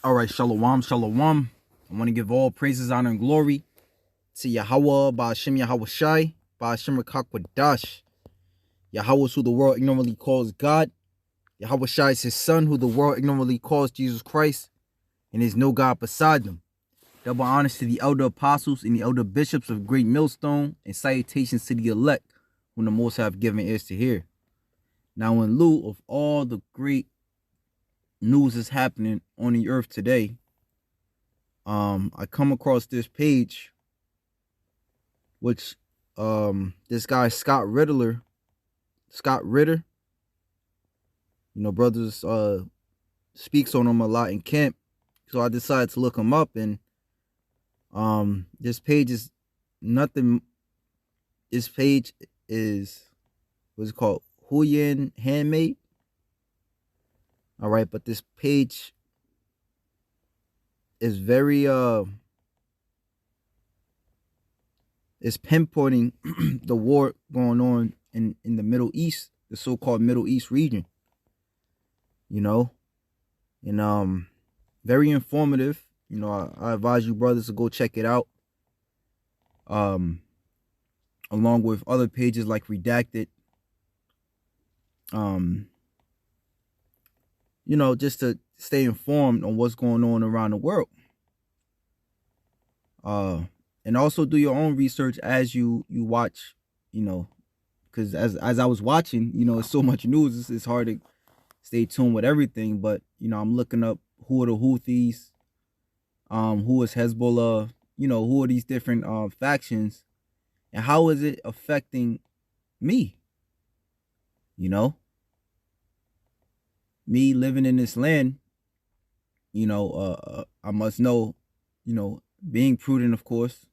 All right, shalom, shalom. I want to give all praises, honor, and glory to Yahweh, Ba'ashem Yahweh Shai, Ba'ashem Rakakwadash. Yahweh is who the world ignorantly calls God. Yahweh Shai is his son, who the world ignorantly calls Jesus Christ, and there's no God beside them. Double honors to the elder apostles and the elder bishops of Great Millstone, and salutations to the elect, whom the Most have given ears to hear. Now, in lieu of all the great news that's happening on the earth today, I come across this page, which this guy Scott Ritter, brothers speaks on him a lot in camp, so I decided to look him up. And this page is nothing. This page is what's it called, Huyen Handmade. All right, but this page is very is pinpointing the war going on in the Middle East, the so-called Middle East region. And very informative. I advise you brothers to go check it out. Along with other pages like Redacted. Just to stay informed on what's going on around the world. And also do your own research as you watch, because as I was watching, it's so much news, it's hard to stay tuned with everything. But, I'm looking up who are the Houthis, who is Hezbollah, who are these different factions, and how is it affecting me? Me living in this land, I must know, being prudent, of course.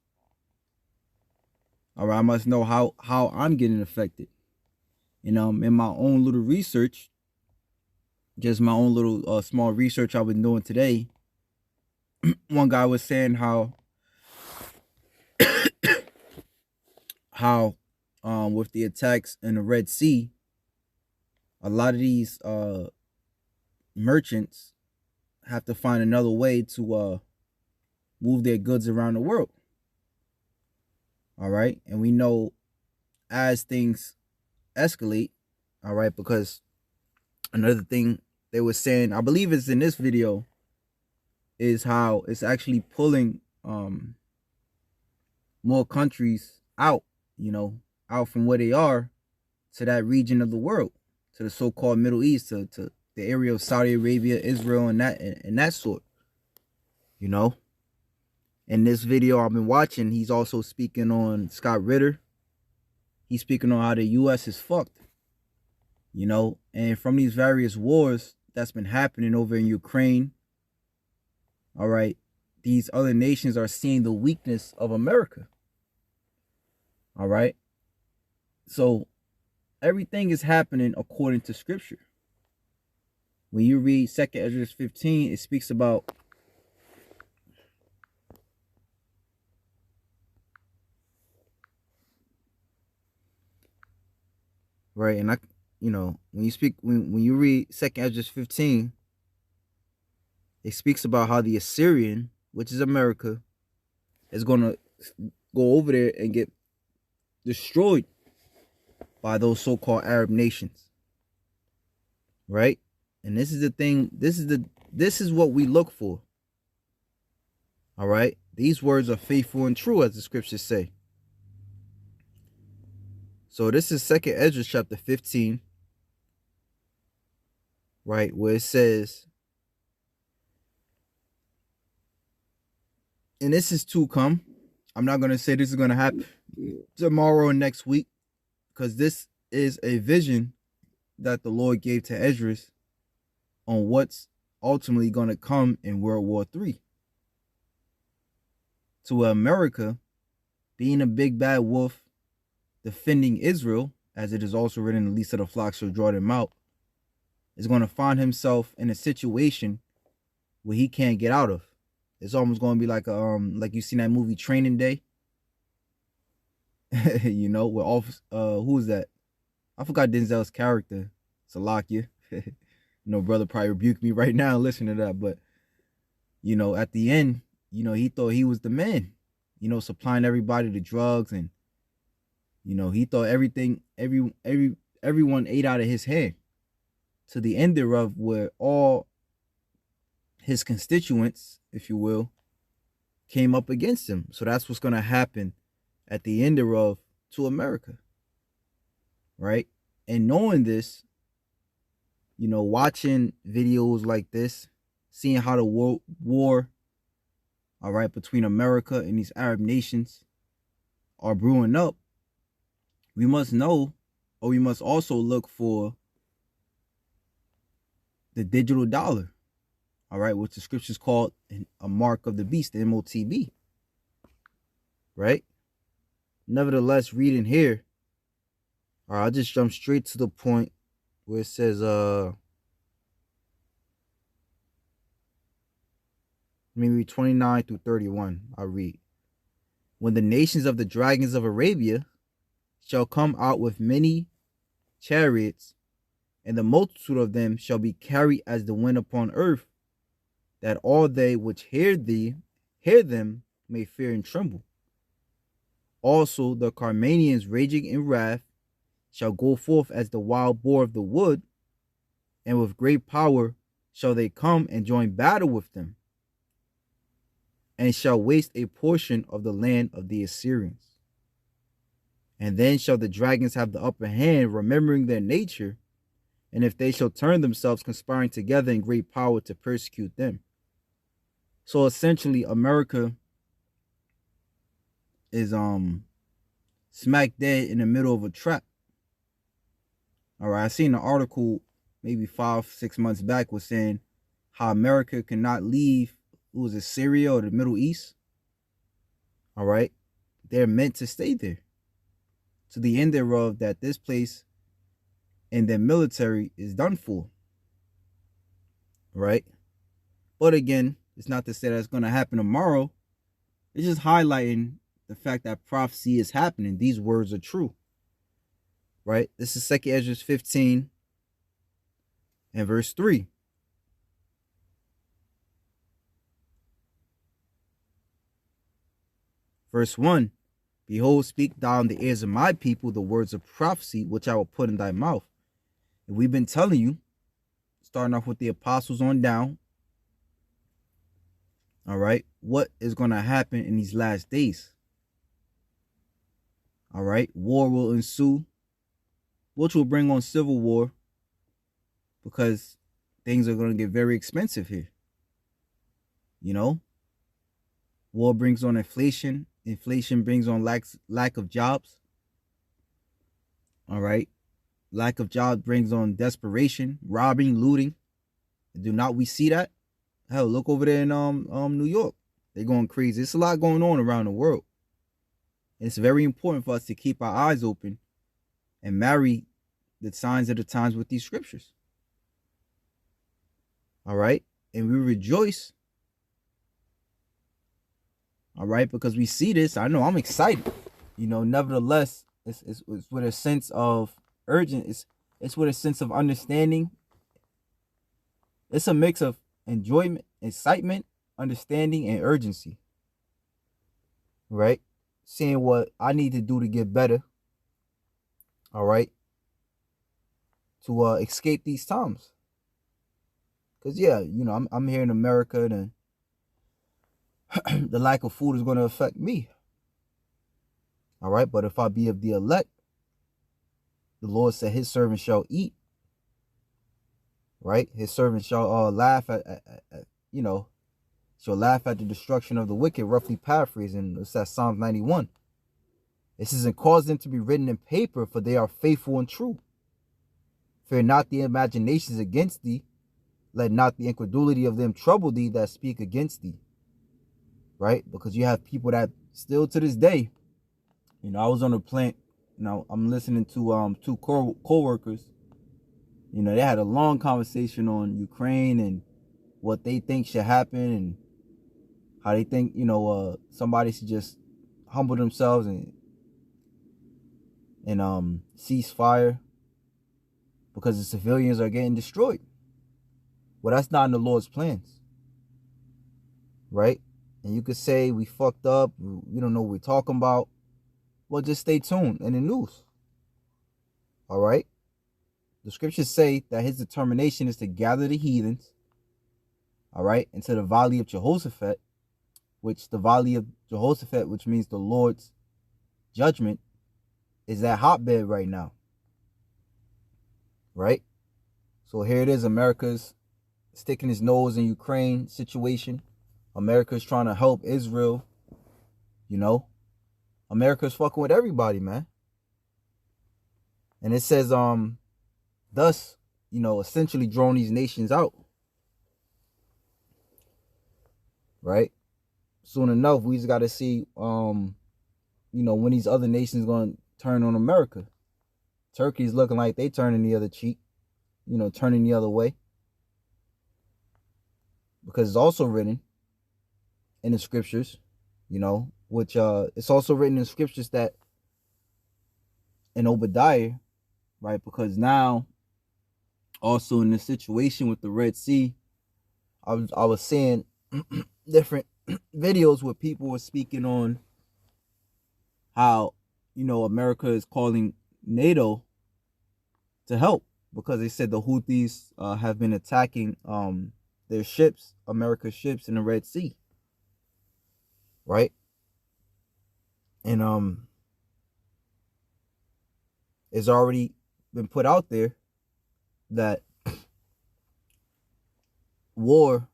All right, I must know how I'm getting affected. In my own little research, just my own little small research I've been doing today, one guy was saying how with the attacks in the Red Sea, a lot of these merchants have to find another way to move their goods around the world. All right, and we know as things escalate, all right, because another thing they were saying, I believe it's in this video, is how it's actually pulling more countries out, out from where they are to that region of the world, to the so-called Middle East, to the area of Saudi Arabia, Israel, and that sort. In this video I've been watching, he's also speaking on Scott Ritter. He's speaking on how the U.S. is fucked. And from these various wars that's been happening over in Ukraine, all right, these other nations are seeing the weakness of America. All right. So everything is happening according to scripture. When you read 2 Ezra 15, it speaks about right, and when you read 2 Ezra 15, it speaks about how the Assyrian, which is America, is going to go over there and get destroyed by those so-called Arab nations. Right? And this is the thing, this is what we look for. All right? These words are faithful and true, as the scriptures say. So this is 2 Ezra chapter 15, right, where it says, and this is to come. I'm not going to say this is going to happen tomorrow or next week, because this is a vision that the Lord gave to Ezra on what's ultimately going to come in World War III. To America, being a big bad wolf, defending Israel, as it is also written, the least of the flock shall draw them out, is going to find himself in a situation where he can't get out of. It's almost going to be like like you seen that movie Training Day. Where who is that? I forgot Denzel's character. Salakia. Brother probably rebuke me right now. Listen to that, but At the end, he thought he was the man, supplying everybody the drugs, and he thought everyone ate out of his hand, to the end thereof, where all his constituents, if you will, came up against him. So that's what's going to happen at the end thereof to America, right? And knowing this, watching videos like this, seeing how the war, all right, between America and these Arab nations are brewing up, we must know, or we must also look for the digital dollar, all right, which the scriptures called a mark of the beast, the MOTB, right? Nevertheless, reading here, all right, I'll just jump straight to the point where it says, maybe 29 through 31, I'll read. When the nations of the dragons of Arabia shall come out with many chariots, and the multitude of them shall be carried as the wind upon earth, that all they which hear them may fear and tremble. Also the Carmanians raging in wrath shall go forth as the wild boar of the wood, and with great power shall they come and join battle with them, and shall waste a portion of the land of the Assyrians. And then shall the dragons have the upper hand, remembering their nature, and if they shall turn themselves, conspiring together in great power to persecute them. So essentially, America is smack dead in the middle of a trap. All right, I seen an article maybe 5-6 months back was saying how America cannot leave, was it Syria or the Middle East? All right, they're meant to stay there, to the end thereof that this place and their military is done for, right? But again, it's not to say that's going to happen tomorrow. It's just highlighting the fact that prophecy is happening. These words are true, right? This is 2 Ezra 15 and verse 3. Verse 1, behold, speak thou in the ears of my people the words of prophecy, which I will put in thy mouth. And we've been telling you, starting off with the apostles on down, all right, what is going to happen in these last days. All right, war will ensue, which will bring on civil war, because things are going to get very expensive here. War brings on inflation. Inflation brings on lack of jobs. All right, lack of jobs brings on desperation, robbing, looting. Do not we see that? Hell, look over there in New York. They're going crazy. There's a lot going on around the world. And it's very important for us to keep our eyes open and marry the signs of the times with these scriptures. All right? And we rejoice. All right? Because we see this. I know I'm excited. Nevertheless, it's with a sense of urgent. It's with a sense of understanding. It's a mix of enjoyment, excitement, understanding, and urgency. Right? Seeing what I need to do to get better. All right? To escape these times. Because, yeah, I'm here in America, and the lack of food is going to affect me. All right? But if I be of the elect, the Lord said his servant shall eat. Right? His servant shall laugh shall laugh at the destruction of the wicked, roughly paraphrasing. It's at Psalms 91. It says, and cause them to be written in paper, for they are faithful and true. Fear not the imaginations against thee. Let not the incredulity of them trouble thee that speak against thee. Right? Because you have people that still to this day, I was on a plant, I'm listening to two co-workers. They had a long conversation on Ukraine and what they think should happen, and how they think, somebody should just humble themselves and cease fire because the civilians are getting destroyed. Well, that's not in the Lord's plans. right? And you could say we fucked up, we don't know what we're talking about. Well, just stay tuned in the news. All right? The scriptures say that his determination is to gather the heathens, all right, into the valley of Jehoshaphat, which the valley of Jehoshaphat, which means the Lord's judgment, is that hotbed right now. Right? So here it is, America's sticking his nose in Ukraine situation. America's trying to help Israel. You know? America's fucking with everybody, man. And it says, thus, essentially drawing these nations out. Right? Soon enough, we just gotta see when these other nations gonna turn on America. Turkey's looking like they turning the other cheek, turning the other way. Because it's also written in the scriptures, which it's also written in scriptures that in Obadiah, right? Because now, also in the situation with the Red Sea, I was seeing different videos where people were speaking on how, America is calling NATO to help because they said the Houthis have been attacking their ships, America's ships in the Red Sea. Right? And it's already been put out there that war,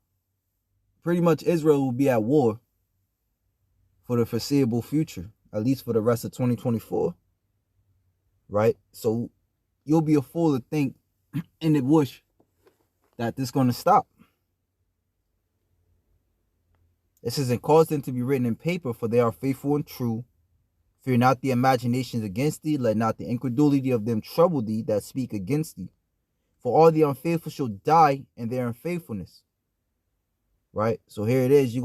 pretty much Israel will be at war for the foreseeable future, at least for the rest of 2024. Right? So you'll be a fool to think in the bush that this is going to stop. It says, and cause them to be written in paper, for they are faithful and true. Fear not the imaginations against thee, let not the incredulity of them trouble thee that speak against thee. For all the unfaithful shall die in their unfaithfulness. Right? So here it is, you're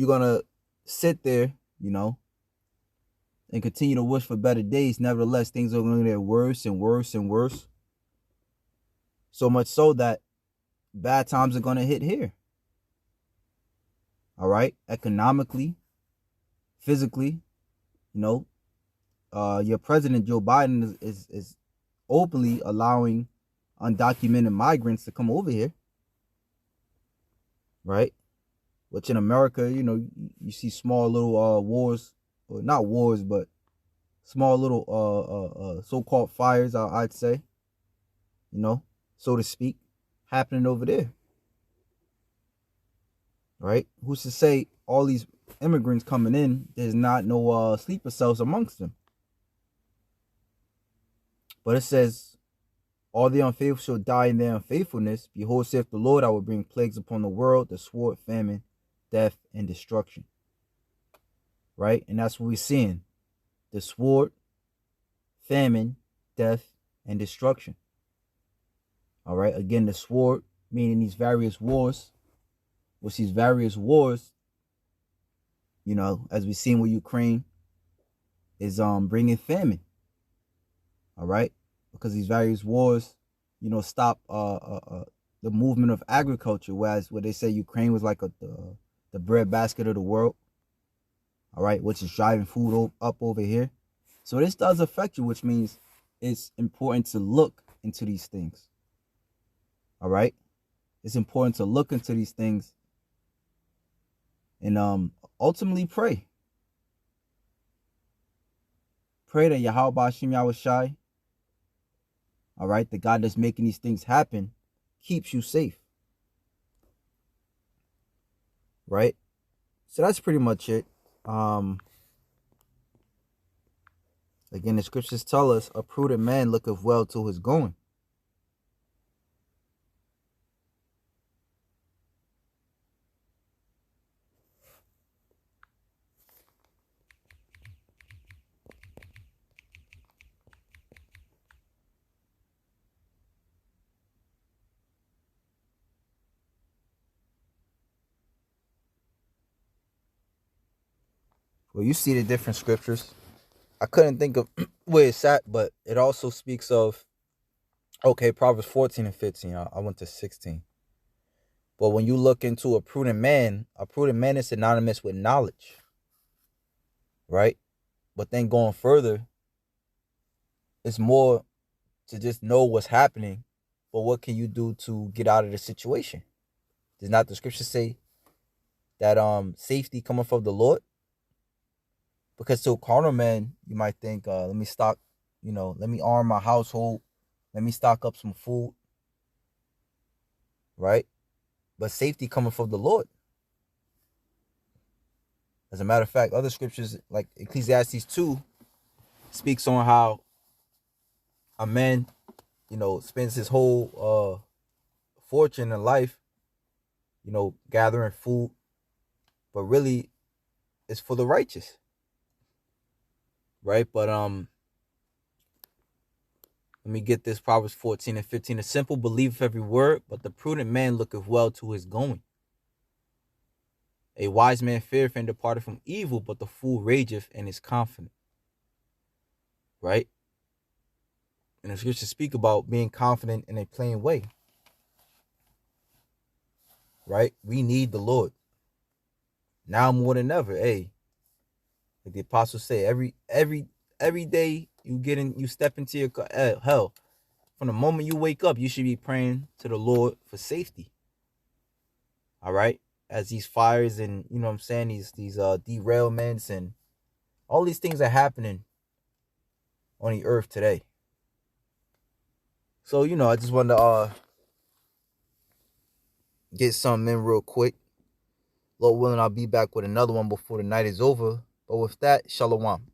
gonna sit there, and continue to wish for better days. Nevertheless, things are going to get worse and worse and worse. So much so that bad times are going to hit here. All right? Economically, physically, your president, Joe Biden, is openly allowing undocumented migrants to come over here. Right? Which in America, you see small little wars, or not wars, but small little so-called fires, I'd say, so to speak, happening over there. Right? Who's to say all these immigrants coming in, there's not no sleeper cells amongst them? But it says, all the unfaithful shall die in their unfaithfulness. Behold, saith the Lord, I will bring plagues upon the world, the sword, famine, death, and destruction. Right? And that's what we're seeing. The sword, famine, death, and destruction. All right? Again, the sword, meaning these various wars, which these various wars, as we've seen with Ukraine, is bringing famine. All right? Because these various wars, stop the movement of agriculture, whereas where they say Ukraine was like the breadbasket of the world, all right, which is driving food up over here. So this does affect you, which means it's important to look into these things. All right? It's important to look into these things and ultimately pray. Pray that Yahweh Ba'ashim Yahushai, all right, the God that's making these things happen, keeps you safe. Right? So that's pretty much it. Again, the scriptures tell us, a prudent man looketh well to his going. Well, you see the different scriptures. I couldn't think of where it's at, but it also speaks of, okay, Proverbs 14 and 15. I went to 16. But when you look into a prudent man is synonymous with knowledge, right? But then going further, it's more to just know what's happening, but what can you do to get out of the situation? Does not the scripture say that safety coming from the Lord? Because to a carnal man, you might think, let me stock, let me arm my household, let me stock up some food, right? But safety coming from the Lord. As a matter of fact, other scriptures like Ecclesiastes 2 speaks on how a man, spends his whole fortune in life, gathering food, but really it's for the righteous. Right? But let me get this. Proverbs 14:15. The simple believeth every word, but the prudent man looketh well to his going. A wise man feareth and departeth from evil, but the fool rageth and is confident. Right? And the scriptures speak about being confident in a plain way. Right? We need the Lord. Now more than ever. Hey, like the apostles say, every day you step into your hell. From the moment you wake up, you should be praying to the Lord for safety. All right? As these fires and, these derailments and all these things are happening on the earth today. So, I just wanted to get something in real quick. Lord willing, I'll be back with another one before the night is over. But with that, shalom.